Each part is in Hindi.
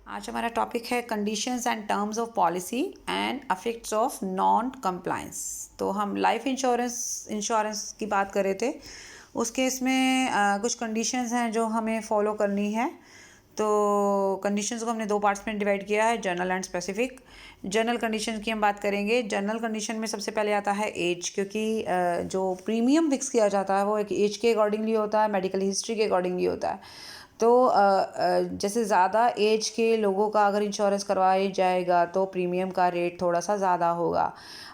आज हमारा टॉपिक है conditions and terms of policy and affects of non compliance. तो हम लाइफ इंश्योरेंस की बात कर रहे थे। उस केस में कुछ कंडीशंस हैं जो हमें फॉलो करनी है। तो कंडीशंस को हमने दो पार्ट्स में डिवाइड किया है, general and specific. General condition की हम बात करेंगे। जनरल कंडीशन में सबसे पहले आता है एज, क्योंकि जो प्रीमियम फिक्स किया जाता है वो एक एज के अकॉर्डिंगली होता है, मेडिकल हिस्ट्री के अकॉर्डिंगली होता है। तो जैसे ज़्यादा एज के लोगों का अगर इंश्योरेंस करवाया जाएगा तो प्रीमियम का रेट थोड़ा सा ज़्यादा होगा।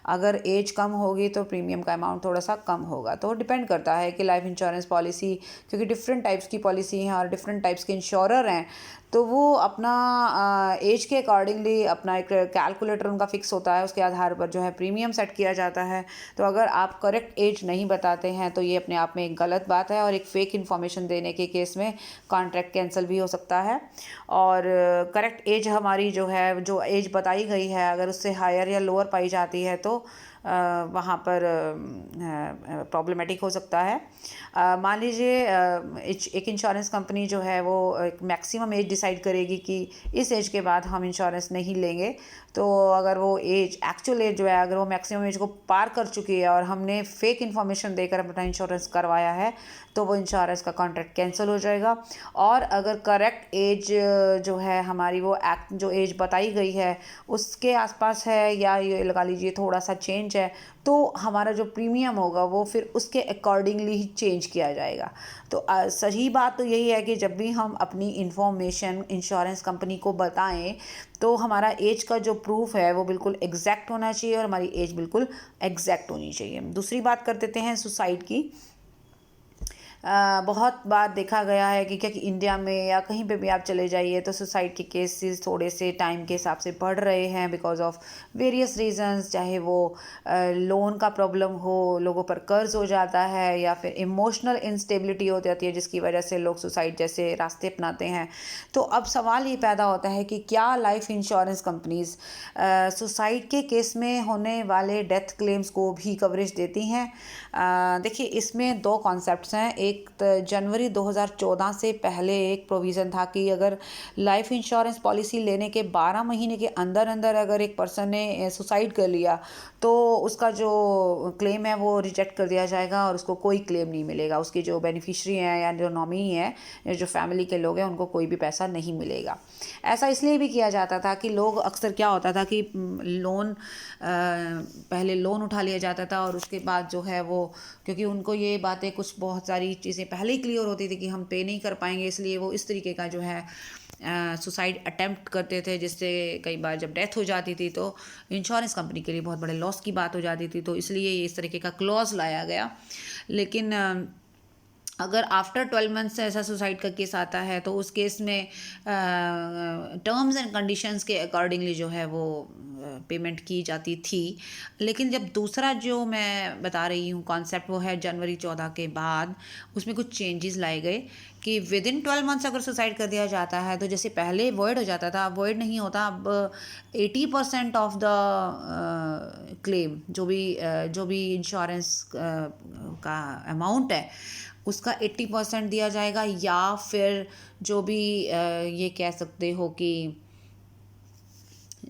अगर एज कम होगी तो प्रीमियम का अमाउंट थोड़ा सा कम होगा। तो डिपेंड करता है कि लाइफ इंश्योरेंस पॉलिसी, क्योंकि डिफरेंट टाइप्स की पॉलिसी हैं और डिफरेंट टाइप्स के इंश्योरर हैं, तो वो अपना एज के अकॉर्डिंगली अपना एक कैलकुलेटर उनका फिक्स होता है, उसके आधार पर जो है प्रीमियम सेट किया जाता है। तो अगर आप करेक्ट एज नहीं बताते हैं तो ये अपने आप में एक गलत बात है और एक फेक इन्फॉर्मेशन देने के केस में कॉन्ट्रैक्ट कैंसिल भी हो सकता है। और करेक्ट एज हमारी जो है, जो एज बताई गई है, अगर उससे हायर या लोअर पाई जाती है तो वहाँ पर प्रॉब्लमेटिक हो सकता है। मान लीजिए एक इंश्योरेंस कंपनी जो है वो एक मैक्सिमम एज डिसाइड करेगी कि इस एज के बाद हम इंश्योरेंस नहीं लेंगे। तो अगर वो एज, एक्चुअल एज जो है, अगर वो मैक्सिमम एज को पार कर चुकी है और हमने फेक इन्फॉर्मेशन देकर अपना इंश्योरेंस करवाया है तो वो इंश्योरेंस का कॉन्ट्रैक्ट कैंसिल हो जाएगा। और अगर करेक्ट एज जो है हमारी, वो जो एज बताई गई है उसके आसपास है, या ये लगा लीजिए थोड़ा सा चेंज है, तो हमारा जो प्रीमियम होगा वो फिर उसके अकॉर्डिंगली ही चेंज किया जाएगा। तो सही बात तो यही है कि जब भी हम अपनी इंफॉर्मेशन इंश्योरेंस कंपनी को बताएं तो हमारा एज का जो प्रूफ है वो बिल्कुल एग्जैक्ट होना चाहिए और हमारी एज बिल्कुल एग्जैक्ट होनी चाहिए। दूसरी बात कर देते हैं सुसाइड की। बहुत बार देखा गया है कि क्या कि इंडिया में या कहीं पे भी आप चले जाइए तो सुसाइड के केसेस थोड़े से टाइम के हिसाब से बढ़ रहे हैं बिकॉज ऑफ वेरियस रीजंस, चाहे वो लोन का प्रॉब्लम हो, लोगों पर कर्ज हो जाता है, या फिर इमोशनल इंस्टेबिलिटी हो जाती है जिसकी वजह से लोग सुसाइड जैसे रास्ते अपनाते हैं। तो अब सवाल ये पैदा होता है कि क्या लाइफ इंश्योरेंस कंपनीज सुसाइड के केस में होने वाले डेथ क्लेम्स को भी कवरेज देती हैं? देखिए, इसमें दो कॉन्सेप्ट्स हैं। एक जनवरी 2014 से पहले एक प्रोविज़न था कि अगर लाइफ इंश्योरेंस पॉलिसी लेने के 12 महीने के अंदर अंदर अगर एक पर्सन ने सुसाइड कर लिया तो उसका जो क्लेम है वो रिजेक्ट कर दिया जाएगा और उसको कोई क्लेम नहीं मिलेगा। उसके जो बेनिफिशरी हैं या जो नॉमिनी है या जो फैमिली के लोग हैं उनको कोई भी पैसा नहीं मिलेगा। ऐसा इसलिए भी किया जाता था कि लोग, अक्सर क्या होता था कि लोन, पहले लोन उठा लिया जाता था और उसके बाद जो है वो, क्योंकि उनको ये बातें, कुछ बहुत सारी चीज़ें पहले ही क्लियर होती थी कि हम पे नहीं कर पाएंगे, इसलिए वो इस तरीके का जो है सुसाइड अटेम्प्ट करते थे, जिससे कई बार जब डेथ हो जाती थी तो इंश्योरेंस कंपनी के लिए बहुत बड़े लॉस की बात हो जाती थी। तो इसलिए इस तरीके का क्लॉज लाया गया। लेकिन अगर आफ्टर 12 मंथ्स से ऐसा सुसाइड का केस आता है तो उस केस में टर्म्स एंड कंडीशंस के अकॉर्डिंगली जो है वो पेमेंट की जाती थी। लेकिन जब दूसरा जो मैं बता रही हूँ कॉन्सेप्ट, वो है जनवरी 14 के बाद, उसमें कुछ चेंजेस लाए गए कि विद इन 12 मंथ्स अगर सुसाइड कर दिया जाता है तो जैसे पहले वॉइड हो जाता था, अब वॉइड नहीं होता। अब 80% ऑफ द क्लेम, जो भी इंश्योरेंस का अमाउंट है उसका 80% दिया जाएगा। या फिर जो भी ये कह सकते हो कि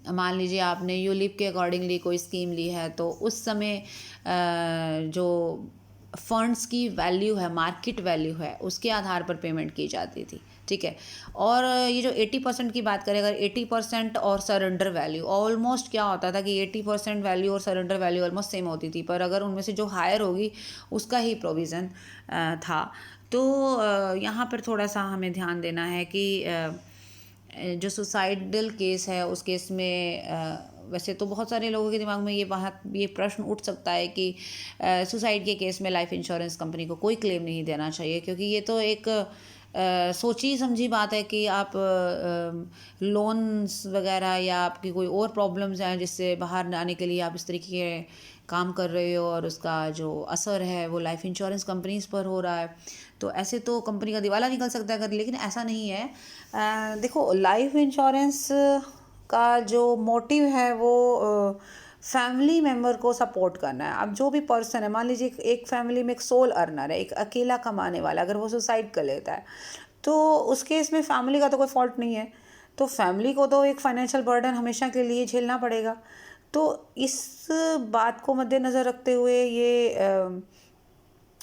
मान लीजिए आपने यूलिप के अकॉर्डिंगली कोई स्कीम ली है तो उस समय जो फंड्स की वैल्यू है, मार्केट वैल्यू है, उसके आधार पर पेमेंट की जाती थी। ठीक है। और ये जो 80% की बात करें, अगर 80% और सरेंडर वैल्यू, ऑलमोस्ट क्या होता था कि 80% वैल्यू और सरेंडर वैल्यू ऑलमोस्ट सेम होती थी, पर अगर उनमें से जो हायर होगी उसका ही प्रोविज़न था। तो यहाँ पर थोड़ा सा हमें ध्यान देना है कि जो सुसाइडल केस है उस केस में वैसे तो बहुत सारे लोगों के दिमाग में ये प्रश्न उठ सकता है कि सुसाइड के केस में लाइफ इंश्योरेंस कंपनी को कोई क्लेम नहीं देना चाहिए, क्योंकि ये तो एक सोची समझी बात है कि आप लोन्स वगैरह या आपकी कोई और प्रॉब्लम्स हैं जिससे बाहर आने के लिए आप इस तरीके के काम कर रहे हो और उसका जो असर है वो लाइफ इंश्योरेंस कंपनीज पर हो रहा है। तो ऐसे तो कंपनी का दिवाला निकल सकता है अगर, लेकिन ऐसा नहीं है। देखो, लाइफ इंश्योरेंस का जो मोटिव है वो फैमिली मेम्बर को सपोर्ट करना है। अब जो भी पर्सन है, मान लीजिए एक फैमिली में एक सोल अर्नर है, एक अकेला कमाने वाला, अगर वो सुसाइड कर लेता है तो उस केस में फैमिली का तो कोई फॉल्ट नहीं है। तो फैमिली को तो एक फाइनेंशियल बर्डन हमेशा के लिए झेलना पड़ेगा। तो इस बात को मद्देनज़र रखते हुए ये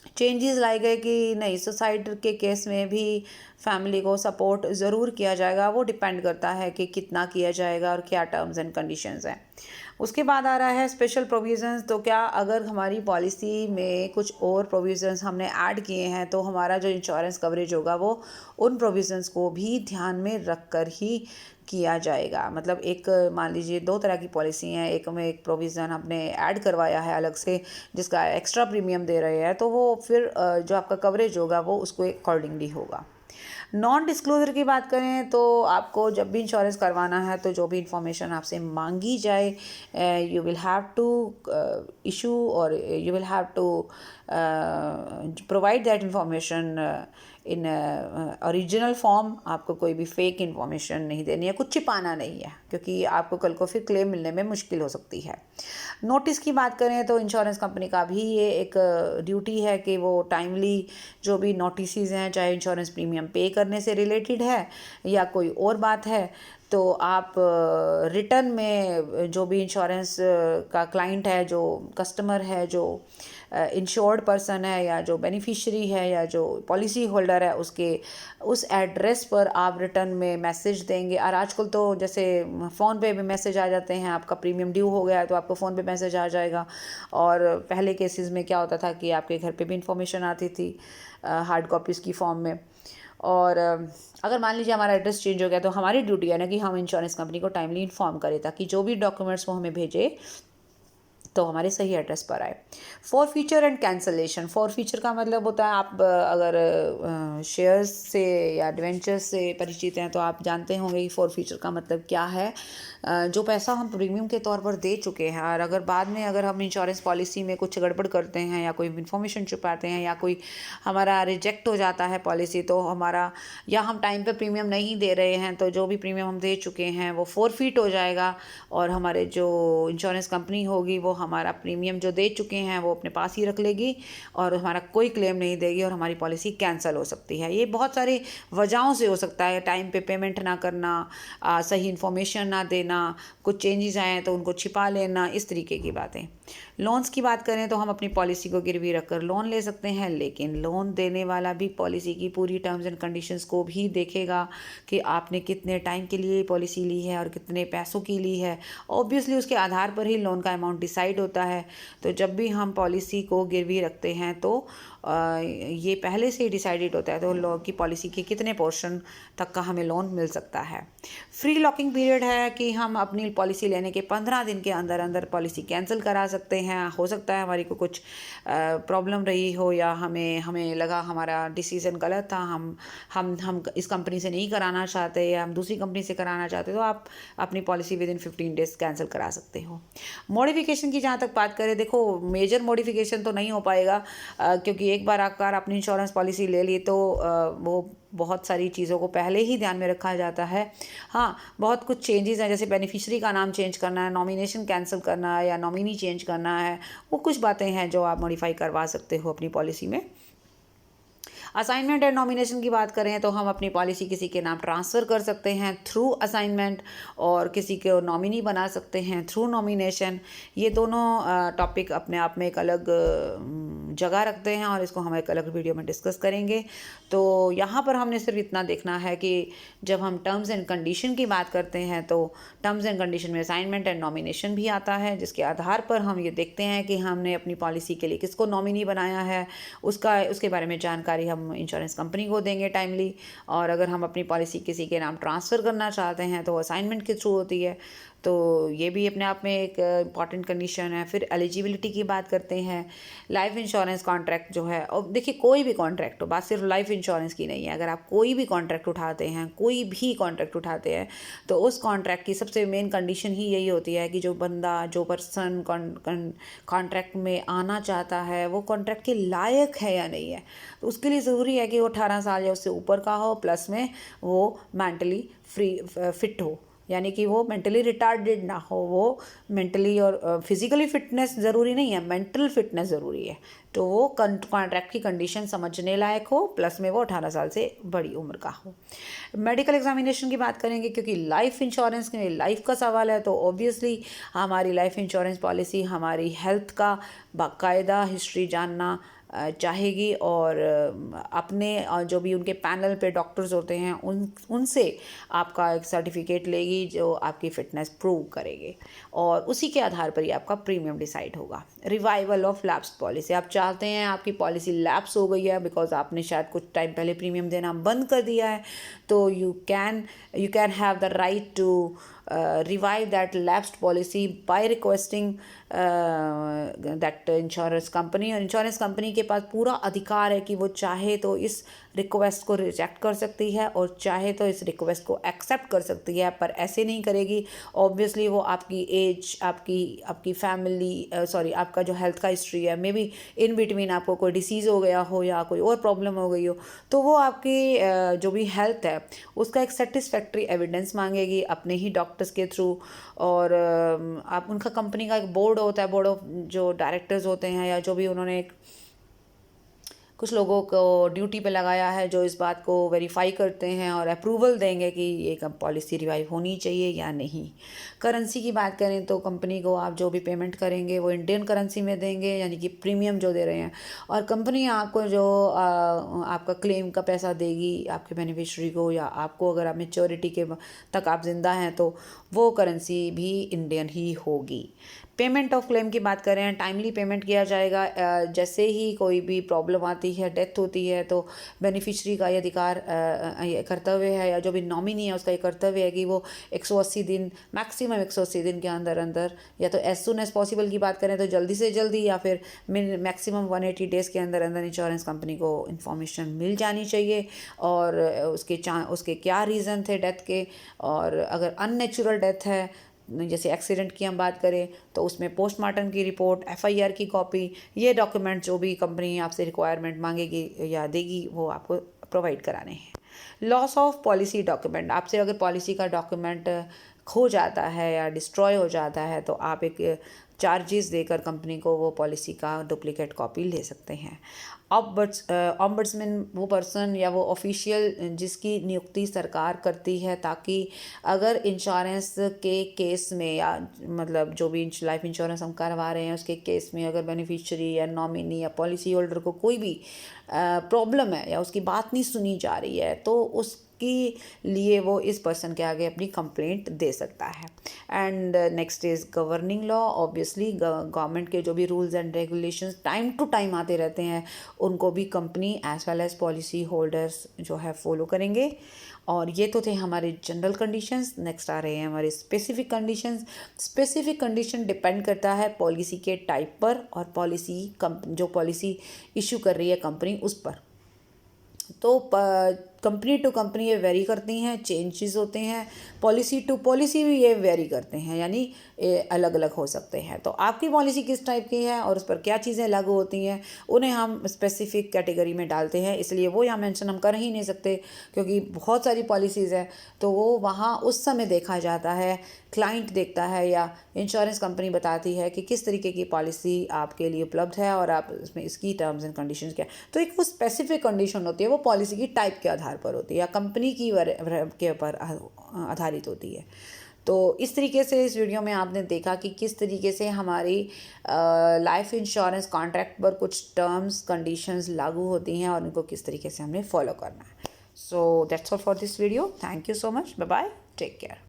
चेंजेस लाए गए कि नहीं, सुसाइड के केस में भी फैमिली को सपोर्ट ज़रूर किया जाएगा। वो डिपेंड करता है कि कितना किया जाएगा और क्या टर्म्स एंड कंडीशंस हैं। उसके बाद आ रहा है स्पेशल प्रोविज़न्स। तो क्या अगर हमारी पॉलिसी में कुछ और प्रोविज़न्स हमने ऐड किए हैं तो हमारा जो इंश्योरेंस कवरेज होगा वो उन प्रोविज़न्स को भी ध्यान में रख कर ही किया जाएगा। मतलब एक मान लीजिए 2 तरह की पॉलिसी हैं, एक में एक प्रोविज़न हमने ऐड करवाया है अलग से जिसका एक्स्ट्रा प्रीमियम दे रहे हैं, तो वो फिर जो आपका कवरेज होगा वो उसको अकॉर्डिंगली होगा। नॉन डिस्क्लोजर की बात करें तो आपको जब भी इंश्योरेंस करवाना है तो जो भी इंफॉर्मेशन आपसे मांगी जाए, you will have to issue और you will have to provide that information in original form. आपको कोई भी फेक इंफॉर्मेशन नहीं देनी है, कुछ छिपाना नहीं है, क्योंकि आपको कल को फिर क्लेम मिलने में मुश्किल हो सकती है। नोटिस की बात करें तो इंश्योरेंस कंपनी का भी ये एक ड्यूटी है कि वो टाइमली जो भी नोटिसेस हैं, चाहे इंश्योरेंस प्रीमियम पे करने से रिलेटेड है या कोई और बात है, तो आप रिटर्न में जो भी इंश्योरेंस का क्लाइंट है, जो कस्टमर है, जो इंश्योर्ड पर्सन है या जो बेनिफिशियरी है या जो पॉलिसी होल्डर है, उसके उस एड्रेस पर आप रिटर्न में मैसेज देंगे। और आजकल तो जैसे फ़ोन पे भी मैसेज आ जाते हैं, आपका प्रीमियम ड्यू हो गया है तो आपको फ़ोन पे मैसेज आ जाएगा। और पहले केसेस में क्या होता था कि आपके घर पे भी इंफॉर्मेशन आती थी हार्ड कॉपीज़ की फॉर्म में। और अगर मान लीजिए हमारा एड्रेस चेंज हो गया तो हमारी ड्यूटी है ना कि हम इंश्योरेंस कंपनी को टाइमली इन्फॉर्म करें ताकि जो भी डॉक्यूमेंट्स वो हमें भेजे तो हमारे सही एड्रेस पर आए। For feature and cancellation. For feature का मतलब होता है आप अगर शेयर्स से या डिवेंचर्स से परिचित हैं तो आप जानते होंगे कि फॉर फीचर का मतलब क्या है। जो पैसा हम प्रीमियम के तौर पर दे चुके हैं और अगर बाद में अगर हम इंश्योरेंस पॉलिसी में कुछ गड़बड़ करते हैं या कोई इन्फॉर्मेशन छुपाते हैं या कोई हमारा रिजेक्ट हो जाता है पॉलिसी, तो हमारा या हम टाइम पे प्रीमियम नहीं दे रहे हैं तो जो भी प्रीमियम हम दे चुके हैं वो फोरफीट हो जाएगा और हमारे जो इंश्योरेंस कंपनी होगी वो हमारा प्रीमियम जो दे चुके हैं वो अपने पास ही रख लेगी और हमारा कोई क्लेम नहीं देगी और हमारी पॉलिसी कैंसिल हो सकती है। ये बहुत सारी वजहों से हो सकता है, टाइम पे पेमेंट ना करना, सही इन्फॉर्मेशन ना देना, कुछ चेंजेस आए तो उनको छिपा लेना, इस तरीके की बातें। लोन्स की बात करें तो हम अपनी पॉलिसी को गिरवी रखकर लोन ले सकते हैं, लेकिन लोन देने वाला भी पॉलिसी की पूरी टर्म्स एंड कंडीशंस को भी देखेगा कि आपने कितने टाइम के लिए पॉलिसी ली है और कितने पैसों की ली है। ऑब्वियसली उसके आधार पर ही लोन का अमाउंट डिसाइड होता है। तो जब भी हम पॉलिसी को गिरवी रखते हैं तो ये पहले से ही डिसाइडेड होता है तो लोन की पॉलिसी के कितने पोर्शन तक का हमें लोन मिल सकता है। फ्री लॉकिंग पीरियड है कि हम अपनी पॉलिसी लेने के 15 दिन के अंदर अंदर पॉलिसी कैंसिल करा सकते हैं। हो सकता है हमारी को कुछ प्रॉब्लम रही हो या हमें लगा हमारा डिसीज़न गलत था, हम इस कंपनी से नहीं कराना चाहते या हम दूसरी कंपनी से कराना चाहते, तो आप अपनी policy with in 15 days cancel करा सकते हो। मॉडिफिकेशन की जहाँ तक बात करें, देखो मेजर मॉडिफिकेशन तो नहीं हो पाएगा क्योंकि एक बार अगर आपने इंश्योरेंस पॉलिसी ले ली तो वो बहुत सारी चीज़ों को पहले ही ध्यान में रखा जाता है। हाँ, बहुत कुछ चेंजेस हैं, जैसे बेनिफिशियरी का नाम चेंज करना है, नॉमिनेशन कैंसिल करना है या नॉमिनी चेंज करना है, वो कुछ बातें हैं जो आप मॉडिफाई करवा सकते हो अपनी पॉलिसी में। असाइनमेंट एंड नॉमिनेशन की बात करें तो हम अपनी पॉलिसी किसी के नाम ट्रांसफ़र कर सकते हैं थ्रू असाइनमेंट और किसी को नॉमिनी बना सकते हैं थ्रू नॉमिनेशन। ये दोनों टॉपिक अपने आप में एक अलग जगह रखते हैं और इसको हम एक अलग वीडियो में डिस्कस करेंगे। तो यहाँ पर हमने सिर्फ इतना देखना है कि जब हम टर्म्स एंड कंडीशन की बात करते हैं तो टर्म्स एंड कंडीशन में असाइनमेंट एंड नॉमिनेशन भी आता है, जिसके आधार पर हम ये देखते हैं कि हमने अपनी पॉलिसी के लिए किसको नॉमिनी बनाया है, उसके बारे में जानकारी हम इंश्योरेंस कंपनी को देंगे टाइमली। और अगर हम अपनी पॉलिसी किसी के नाम ट्रांसफ़र करना चाहते हैं तो असाइनमेंट के थ्रू होती है, तो ये भी अपने आप में एक इम्पॉर्टेंट कंडीशन है। फिर एलिजिबिलिटी की बात करते हैं। लाइफ इंश्योरेंस कॉन्ट्रैक्ट जो है, और देखिए कोई भी कॉन्ट्रैक्ट हो, बात सिर्फ लाइफ इंश्योरेंस की नहीं है, अगर आप कोई भी कॉन्ट्रैक्ट उठाते हैं, कोई भी कॉन्ट्रैक्ट उठाते हैं तो उस कॉन्ट्रैक्ट की सबसे मेन कंडीशन ही यही होती है कि जो बंदा, जो पर्सन कॉन्ट्रैक्ट में आना चाहता है वो कॉन्ट्रैक्ट के लायक है या नहीं है। तो उसके लिए ज़रूरी है कि वो 18 साल या उससे ऊपर का हो, प्लस में वो मेंटली फिट हो, यानी कि वो मेंटली रिटार्डेड ना हो, वो मेंटली और फिजिकली फिटनेस ज़रूरी नहीं है, मेंटल फिटनेस ज़रूरी है। तो वो कॉन्ट्रैक्ट की कंडीशन समझने लायक हो, प्लस में वो 18 साल से बड़ी उम्र का हो। मेडिकल एग्जामिनेशन की बात करेंगे, क्योंकि लाइफ इंश्योरेंस के लाइफ का सवाल है, तो ऑब्वियसली हमारी लाइफ इंश्योरेंस पॉलिसी हमारी हेल्थ का बाकायदा हिस्ट्री जानना चाहेगी, और अपने जो भी उनके पैनल पे डॉक्टर्स होते हैं उनसे आपका एक सर्टिफिकेट लेगी जो आपकी फ़िटनेस प्रूव करेंगे, और उसी के आधार पर ही आपका प्रीमियम डिसाइड होगा। रिवाइवल ऑफ लैप्स पॉलिसी, आप चाहते हैं आपकी पॉलिसी लैप्स हो गई है बिकॉज आपने शायद कुछ टाइम पहले प्रीमियम देना बंद कर दिया है, तो you can have the right to revive that lapsed policy by requesting that insurance company, और इंश्योरेंस कंपनी के पास पूरा अधिकार है कि वो चाहे तो इस रिक्वेस्ट को रिजेक्ट कर सकती है और चाहे तो इस रिक्वेस्ट को एक्सेप्ट कर सकती है, पर ऐसे नहीं करेगी। ऑब्वियसली वो आपकी एज, आपकी फैमिली आपका जो हेल्थ का हिस्ट्री है, मे बी इन बिटवीन आपको कोई डिसीज़ हो गया हो या कोई और प्रॉब्लम हो गई हो, तो वो आपकी जो भी हेल्थ है उसका एक सेटिस्फैक्ट्री एविडेंस मांगेगी अपने ही डॉक्टर्स के थ्रू। और आप उनका कंपनी का एक बोर्ड होता है, बोर्ड ऑफ जो डायरेक्टर्स होते हैं, या जो भी उन्होंने कुछ लोगों को ड्यूटी पे लगाया है जो इस बात को वेरीफाई करते हैं और अप्रूवल देंगे कि ये पॉलिसी रिवाइव होनी चाहिए या नहीं। करेंसी की बात करें तो कंपनी को आप जो भी पेमेंट करेंगे वो इंडियन करेंसी में देंगे, यानी कि प्रीमियम जो दे रहे हैं, और कंपनी आपको जो आपका क्लेम का पैसा देगी आपके बेनिफिशरी को, या आपको अगर आप मेच्योरिटी के तक आप जिंदा हैं तो वो करेंसी भी इंडियन ही होगी। पेमेंट ऑफ क्लेम की बात करें, टाइमली पेमेंट किया जाएगा। जैसे ही कोई भी प्रॉब्लम आती है, डेथ होती है, तो बेनिफिशरी का ये अधिकार, ये कर्तव्य है, या जो भी नॉमिनी है उसका ये कर्तव्य है कि वो 180 दिन, मैक्सिमम 180 दिन के अंदर अंदर, या तो एज सुन एज पॉसिबल की बात करें तो जल्दी से जल्दी, या फिर मैक्सिमम 180 डेज़ के अंदर अंदर इंश्योरेंस कंपनी को इन्फॉर्मेशन मिल जानी चाहिए, और उसके क्या रीज़न थे डेथ के, और अगर अननेचुरल डेथ है जैसे एक्सीडेंट की हम बात करें तो उसमें पोस्टमार्टम की रिपोर्ट, एफआईआर की कॉपी, ये डॉक्यूमेंट जो भी कंपनी आपसे रिक्वायरमेंट मांगेगी या देगी वो आपको प्रोवाइड कराने हैं। लॉस ऑफ पॉलिसी डॉक्यूमेंट, आपसे अगर पॉलिसी का डॉक्यूमेंट खो जाता है या डिस्ट्रॉय हो जाता है तो आप एक चार्जेस देकर कंपनी को वो पॉलिसी का डुप्लीकेट कॉपी ले सकते हैं। ऑम्बड्समैन वो पर्सन या वो ऑफिशियल जिसकी नियुक्ति सरकार करती है, ताकि अगर इंश्योरेंस के केस में, या मतलब जो भी लाइफ इंश्योरेंस हम करवा रहे हैं उसके केस में अगर बेनिफिशियरी या नॉमिनी या पॉलिसी होल्डर को कोई भी प्रॉब्लम है या उसकी बात नहीं सुनी जा रही है, तो उसके लिए वो इस पर्सन के आगे अपनी कंप्लेंट दे सकता है। And next is governing law. Obviously government के जो भी rules and regulations time to time आते रहते हैं, उनको भी company as well as policy holders जो है फॉलो करेंगे। और ये तो थे हमारे जनरल कंडीशंस। नेक्स्ट आ रहे हैं हमारे specific conditions. Specific condition depend करता है पॉलिसी के टाइप पर और जो पॉलिसी इशू कर रही है कंपनी उस पर। तो कंपनी टू कंपनी ये वेरी करती हैं, चेंजेस होते हैं, पॉलिसी टू पॉलिसी भी ये वेरी करते हैं, यानी अलग अलग हो सकते हैं। तो आपकी पॉलिसी किस टाइप की है और उस पर क्या चीज़ें लागू होती हैं, उन्हें हम स्पेसिफिक कैटेगरी में डालते हैं, इसलिए वो यहाँ मेंशन हम कर ही नहीं सकते क्योंकि बहुत सारी पॉलिसीज़ है। तो वो वहाँ उस समय देखा जाता है, क्लाइंट देखता है या इंश्योरेंस कंपनी बताती है कि किस तरीके की पॉलिसी आपके लिए उपलब्ध है और आप इसमें इसकी टर्म्स एंड कंडीशंस क्या। तो एक वो स्पेसिफिक कंडीशन होती है, वो पॉलिसी की टाइप के आधार पर होती है या कंपनी की के ऊपर आधारित होती है। तो इस तरीके से इस वीडियो में आपने देखा कि किस तरीके से हमारी लाइफ इंश्योरेंस कॉन्ट्रैक्ट पर कुछ टर्म्स कंडीशंस लागू होती हैं और उनको किस तरीके से हमने फॉलो करना है। So that's all for this video. Thank you so much. Bye bye, take care.